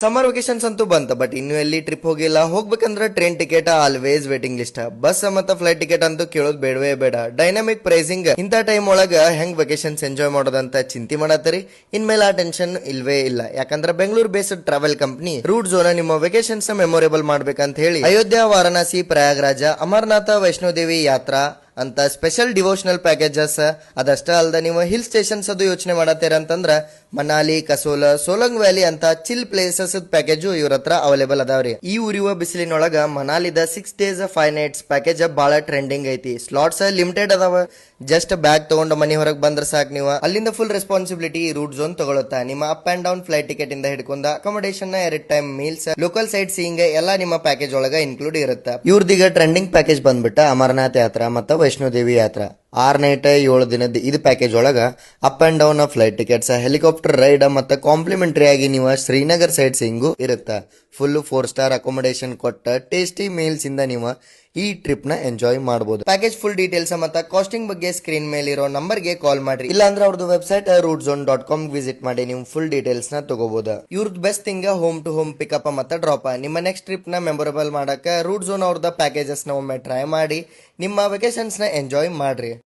Summer vacations ಅಂತೂ ಬಂತ, but ಇನ್ನು ಎಲ್ಲಿ ಟ್ರಿಪ್ ಹೋಗಿಲ್ಲ. ಹೋಗ್ಬೇಕಂದ್ರೆ train ticket always waiting list, bus ಮತ್ತೆ ಫ್ಲೈಟ್ ಟಿಕೆಟ್ ಅಂತೂ ಕೇಳೋದು ಬೇಡವೇ ಬೇಡ. ಡೈನಾಮಿಕ್ ಪ್ರೈಸಿಂಗ್ ಇಂಥ ಟೈಮ್ ಒಳಗ ಹೆಂಗ್ ವೆಕೇಶನ್ಸ್ ಎಂಜಾಯ್ ಮಾಡೋದಂತ ಚಿಂತೆ ಮಾಡತ್ತರಿ. ಇನ್ಮೇಲೆ ಆ ಟೆನ್ಷನ್ ಇಲ್ವೇ ಇಲ್ಲ, ಯಾಕಂದ್ರೆ Bengaluru based travel company route zone ನಿಮ್ಮ ವೆಕೇಶನ್ಸ್ ಮೆಮೊರೇಬಲ್ ಮಾಡ್ಬೇಕಂತ ಹೇಳಿ ಅಯೋಧ್ಯ, ವಾರಣಾಸಿ, ಪ್ರಯಾಗ್ರಾಜ, ಅಮರನಾಥ, ವೈಷ್ಣೋದೇವಿ ಯಾತ್ರಾ ಅಂತ ಸ್ಪೆಷಲ್ ಡಿವೋಷನಲ್ ಪ್ಯಾಕೇಜಸ್. ಅದಷ್ಟೇ ಅಲ್ಲದೆ ನೀವು ಹಿಲ್ ಸ್ಟೇಷನ್ಸ್ ಅದು ಯೋಚನೆ ಮಾಡತ್ತೀರ ಅಂತಂದ್ರ ಮನಾಲಿ, ಕಸೋಲ, ಸೋಲಂಗ್ ವ್ಯಾಲಿ ಅಂತ ಚಿಲ್ ಪ್ಲೇಸಸ್ ಪ್ಯಾಕೇಜ್ ಇವ್ರ ಹತ್ರ ಅವೈಲೇಬಲ್ ಅದಾವ್ರಿ. ಈ ಉರಿಯುವ ಬಿಸಿಲಿನೊಳಗ ಮನಾಲಿದ 6 days 5 nights ಪ್ಯಾಕೇಜ್ ಬಹಳ ಟ್ರೆಂಡಿಂಗ್ ಐತಿ. ಸ್ಲಾಟ್ಸ್ ಲಿಮಿಟೆಡ್ ಅದಾವ. ಜಸ್ಟ್ ಬ್ಯಾಗ್ ತಗೊಂಡು ಮನಿ ಹೊರಗೆ ಬಂದ್ರೆ ಸಾಕು, ನೀವು ಅಲ್ಲಿಂದ ಫುಲ್ ರೆಸ್ಪಾನ್ಸಿಬಿಲಿಟಿ ರೂಟ್ ಝೋನ್ ತಗೊಳುತ್ತಾ. ನಿಮ್ಮ up and down flight ticket ಇಂದ ಹಿಡ್ಕೊಂಡ accommodation, 2 time meals, local sightseeing ಎಲ್ಲ ನಿಮ್ಮ ಪ್ಯಾಕೇಜ್ ಒಳಗ ಇನ್ಕ್ಲೂಡ್ ಇರುತ್ತೆ. ಇವ್ರದೀಗ ಟ್ರೆಂಡಿಂಗ್ ಪ್ಯಾಕೇಜ್ ಬಂದ್ಬಿಟ್ಟ ಅಮರನಾಥ್ ಯಾತ್ರಾ ಮತ್ತು ವೈಷ್ಣೋದೇವಿ ಯಾತ್ರಾ. 6 night 7 ದಿನದ ಇದು ಪ್ಯಾಕೇಜ್ ಒಳಗ up and down flight tickets, helicopter ride ಮತ್ತೆ ಕಾಂಪ್ಲಿಮೆಂಟರಿ ಆಗಿ ನೀವು ಶ್ರೀನಗರ್ ಸೈಟ್ ಸೀಯಿಂಗು ಇರುತ್ತೆ. ಫುಲ್ 4 star ಅಕಾಮಡೇಷನ್ ಕೊಟ್ಟ ಟೇಸ್ಟಿ ಮೀಲ್ಸ್ ಇಂದ ನೀವು ಈ ಟ್ರಿಪ್ ನ ಎಂಜಾಯ್ ಮಾಡಬಹುದು. ಪ್ಯಾಕೇಜ್ ಫುಲ್ ಡೀಟೇಲ್ಸ್ ಮತ್ತೆ ಕಾಸ್ಟಿಂಗ್ ಬಗ್ಗೆ ಸ್ಕ್ರೀನ್ ಮೇಲೆ ಇರೋ ನಂಬರ್ಗೆ ಕಾಲ್ ಮಾಡ್ರಿ, ಇಲ್ಲಾಂದ್ರೆ ಅವ್ರದ್ದು ವೆಬ್ಸೈಟ್ rootZone.com ವಿಸಿಟ್ ಮಾಡಿ ನೀವು ಫುಲ್ ಡೀಟೇಲ್ಸ್ ನ ತಗೋಬಹುದು. ಇವ್ರದ್ದು best thing home to home pickup ಮತ್ತೆ ಡ್ರಾಪ್. ನಿಮ್ಮ ನೆಕ್ಸ್ಟ್ ಟ್ರಿಪ್ ನ ಮೆಮೊರೇಬಲ್ ಮಾಡಕ್ಕೆ ರೂಟ್ ಝೋನ್ ಅವ್ರದ್ದು ಪ್ಯಾಕೇಜಸ್ ನ ಒಮ್ಮೆ ಟ್ರೈ ಮಾಡಿ ನಿಮ್ಮ ವೆಕೇಶನ್ಸ್ ನ ಎಂಜಾಯ್ ಮಾಡ್ರಿ.